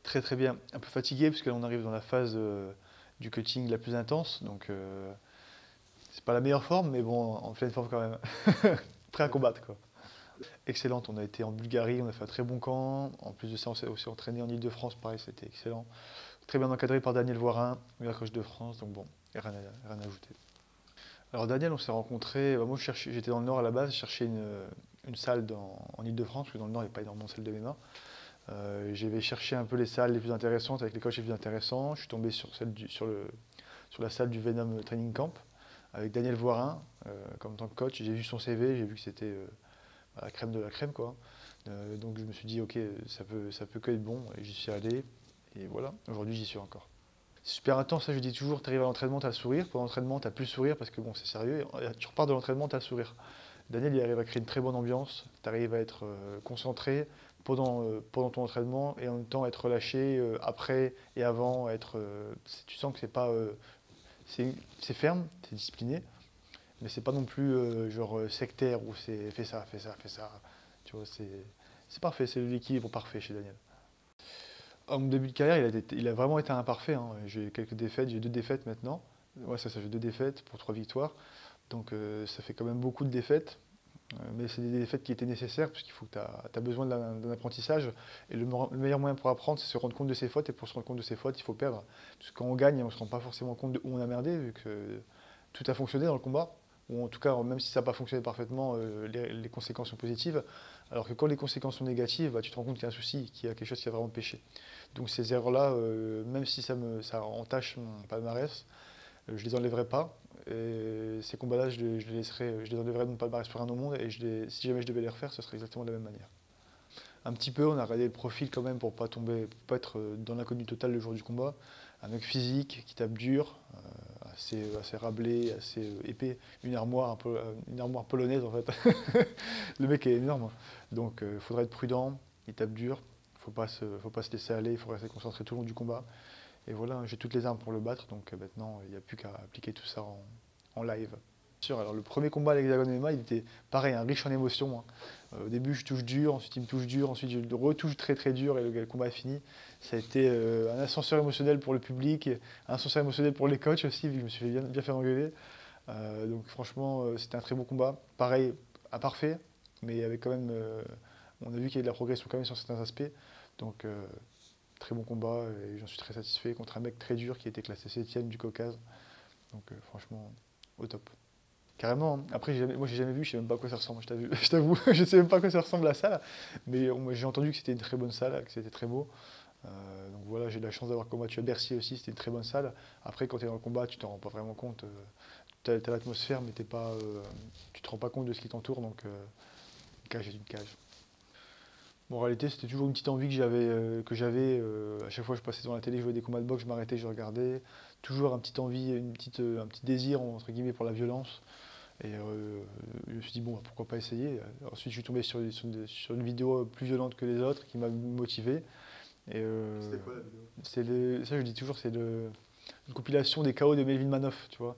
Très très bien. Un peu fatigué parce que là on arrive dans la phase du cutting la plus intense, donc c'est pas la meilleure forme, mais bon, en pleine forme quand même. Prêt à combattre quoi. Excellente, on a été en Bulgarie, on a fait un très bon camp. En plus de ça, on s'est aussi entraîné en Île-de-France, pareil, c'était excellent. Très bien encadré par Daniel Voirin, meilleur coach de France, donc bon, rien à ajouter. Alors Daniel, on s'est rencontrés, moi j'étais dans le Nord à la base, je cherchais une salle en Île-de-France, parce que dans le Nord il n'y a pas énormément de salles de MMA. J'avais cherché un peu les salles les plus intéressantes, avec les coachs les plus intéressants. Je suis tombé sur la salle du Venom Training Camp, avec Daniel Voirin, comme tant que coach. J'ai vu son CV, j'ai vu que c'était la crème de la crème, quoi. Donc je me suis dit, ok, ça peut que être bon, et j'y suis allé, et voilà, aujourd'hui j'y suis encore. C'est super intense, ça je dis toujours, tu arrives à l'entraînement, tu as le sourire, pour l'entraînement tu plus le sourire parce que bon c'est sérieux, et tu repars de l'entraînement, tu as le sourire. Daniel il arrive à créer une très bonne ambiance, tu arrives à être concentré pendant ton entraînement et en même temps être relâché après et avant, tu sens que c'est ferme, c'est discipliné, mais c'est pas non plus genre sectaire où c'est fais ça, fais ça, fais ça. Tu vois, c'est parfait, c'est l'équilibre parfait chez Daniel. À mon début de carrière, il a vraiment été imparfait, hein. J'ai quelques défaites, j'ai 2 défaites maintenant. Ouais, ça fait 2 défaites pour 3 victoires. Donc ça fait quand même beaucoup de défaites. Mais c'est des défaites qui étaient nécessaires parce qu'il faut que tu as besoin d'un apprentissage. Et le meilleur moyen pour apprendre, c'est se rendre compte de ses fautes. Et pour se rendre compte de ses fautes, il faut perdre. Parce que quand on gagne, on ne se rend pas forcément compte de où on a merdé, vu que tout a fonctionné dans le combat. Ou en tout cas, même si ça n'a pas fonctionné parfaitement, les conséquences sont positives. Alors que quand les conséquences sont négatives, bah, tu te rends compte qu'il y a un souci, qu'il y a quelque chose qui a vraiment péché. Donc ces erreurs-là, même si ça entache mon palmarès, je les enlèverai pas. Et ces combats-là, je les enlèverai de mon palmarès pour rien au monde. Et si jamais je devais les refaire, ce serait exactement de la même manière. Un petit peu, on a regardé le profil quand même pour pas pas être dans l'inconnu total le jour du combat. Un mec physique, qui tape dur, assez râblé, assez épais, une armoire polonaise en fait. Le mec est énorme. Donc il faudra être prudent, il tape dur, faut pas se laisser aller, il faut rester concentré tout le long du combat. Et voilà, j'ai toutes les armes pour le battre, donc maintenant il n'y a plus qu'à appliquer tout ça en live. Sûr, alors le premier combat à l'Hexagone MMA, il était pareil, hein, riche en émotions, hein. Au début, je touche dur, ensuite il me touche dur, ensuite je le retouche très très dur et le combat est fini. Ça a été un ascenseur émotionnel pour le public, un ascenseur émotionnel pour les coachs aussi, vu que je me suis bien fait engueuler. Donc franchement, c'était un très beau combat. Pareil, imparfait, mais avec quand même, on a vu qu'il y avait de la progression quand même sur certains aspects. Donc très bon combat et j'en suis très satisfait contre un mec très dur qui était classé 7ème du Caucase. Donc franchement, au top. Carrément, hein. Après, moi j'ai jamais vu, je sais même pas à quoi ça ressemble, je t'avoue, je sais même pas à quoi ça ressemble la salle, mais j'ai entendu que c'était une très bonne salle, que c'était très beau. Donc voilà, j'ai eu la chance d'avoir combattu à Bercy aussi, c'était une très bonne salle. Après, quand tu es dans le combat, tu t'en rends pas vraiment compte. Tu as l'atmosphère, mais tu te rends pas compte de ce qui t'entoure, donc une cage est une cage. Bon, en réalité, c'était toujours une petite envie à chaque fois que je passais devant la télé, je voyais des combats de boxe, je m'arrêtais, je regardais. Toujours un petit envie, un petit désir, entre guillemets, pour la violence. Et je me suis dit, bon, bah, pourquoi pas essayer. Ensuite, je suis tombé sur une vidéo plus violente que les autres qui m'a motivé. Et C'était quoi la vidéo? ça, je dis toujours, une compilation des KO de Melvin Manoff, tu vois.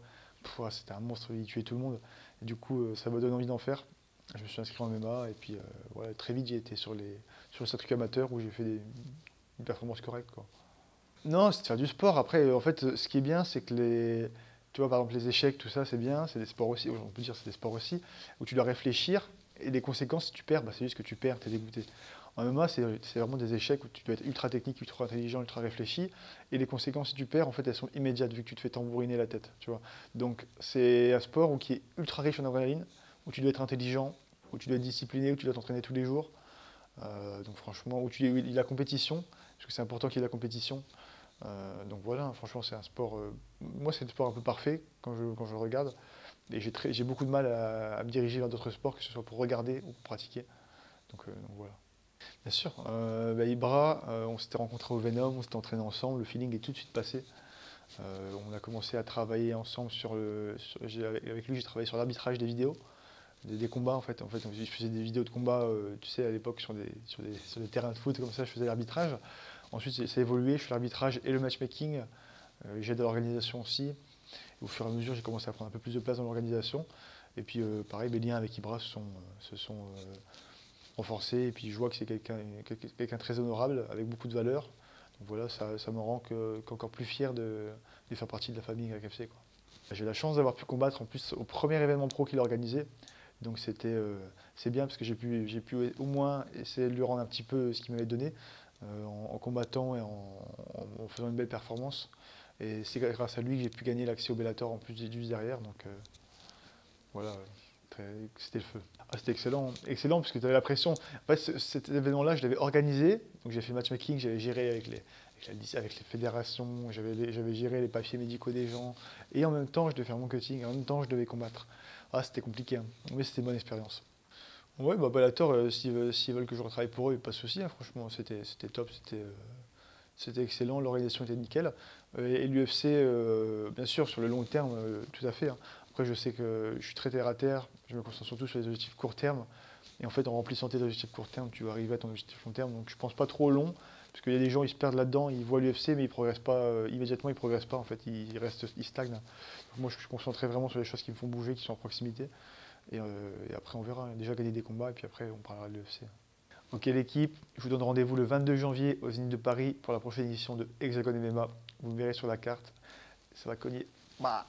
Ouais, c'était un monstre, il tuait tout le monde. Et du coup, ça m'a donné envie d'en faire. Je me suis inscrit en MMA et puis voilà, très vite, j'ai été sur le circuit amateur où j'ai fait une performance correcte, quoi. Non, c'est de faire du sport. Après, en fait, ce qui est bien, c'est que tu vois, par exemple, les échecs, tout ça, c'est bien, c'est des sports aussi, on peut dire c'est des sports aussi, où tu dois réfléchir, et les conséquences, si tu perds, bah, c'est juste que tu perds, t'es dégoûté. En MMA, c'est vraiment des échecs où tu dois être ultra technique, ultra intelligent, ultra réfléchi, et les conséquences, si tu perds, en fait, elles sont immédiates, vu que tu te fais tambouriner la tête, tu vois. Donc, c'est un sport qui est ultra riche en adrénaline, où tu dois être intelligent, où tu dois être discipliné, où tu dois t'entraîner tous les jours. Donc franchement, où il y a la compétition, parce que c'est important qu'il y ait la compétition. Donc voilà, franchement, c'est un sport. Moi, c'est le sport un peu parfait quand je le regarde. Et j'ai beaucoup de mal à me diriger vers d'autres sports, que ce soit pour regarder ou pour pratiquer. Donc voilà. Bien sûr, Ibra, on s'était rencontrés au Venom, on s'était entraînés ensemble, le feeling est tout de suite passé. On a commencé à travailler ensemble avec lui, j'ai travaillé sur l'arbitrage des vidéos, des combats en fait. Je faisais des vidéos de combats, tu sais, à l'époque sur des terrains de foot comme ça, je faisais l'arbitrage. Ensuite, ça a évolué, je fais l'arbitrage et le matchmaking. J'aide à l'organisation aussi. Et au fur et à mesure, j'ai commencé à prendre un peu plus de place dans l'organisation. Et puis, pareil, mes liens avec Ibra se sont renforcés. Et puis, je vois que c'est quelqu'un très honorable, avec beaucoup de valeurs. Donc voilà, ça me rend qu'encore plus fier de faire partie de la famille YFC, quoi. J'ai eu la chance d'avoir pu combattre en plus au premier événement pro qu'il a organisé. Donc c'est bien parce que j'ai pu au moins essayer de lui rendre un petit peu ce qu'il m'avait donné en combattant et en faisant une belle performance. Et c'est grâce à lui que j'ai pu gagner l'accès au Bellator en plus juste derrière. Donc voilà, c'était le feu. Ah, c'était excellent, excellent parce que tu avais la pression. En fait, cet événement-là, je l'avais organisé. Donc j'ai fait le matchmaking, j'avais géré avec les fédérations, j'avais géré les papiers médicaux des gens. Et en même temps, je devais faire mon cutting, et en même temps, je devais combattre. Ah, c'était compliqué, hein. Mais c'était une bonne expérience. Ouais, bah Bellator, s'ils veulent que je retravaille pour eux, pas de souci, hein, franchement, c'était top, c'était excellent, l'organisation était nickel. Et l'UFC, bien sûr, sur le long terme, tout à fait, hein. Après, je sais que je suis très terre à terre, je me concentre surtout sur les objectifs court terme. Et en fait, en remplissant tes objectifs court terme, tu vas arriver à ton objectif long terme. Donc, je pense pas trop long, parce qu'il y a des gens, ils se perdent là-dedans, ils voient l'UFC, mais ils progressent pas immédiatement, ils progressent pas. En fait, ils stagnent. Donc, moi, je suis concentré vraiment sur les choses qui me font bouger, qui sont à proximité. Et après, on verra. Déjà gagner des combats, et puis après, on parlera de l'UFC. Ok l'équipe, je vous donne rendez-vous le 22 janvier au Zénith de Paris pour la prochaine édition de Hexagone MMA. Vous me verrez sur la carte, ça va cogner. Bah.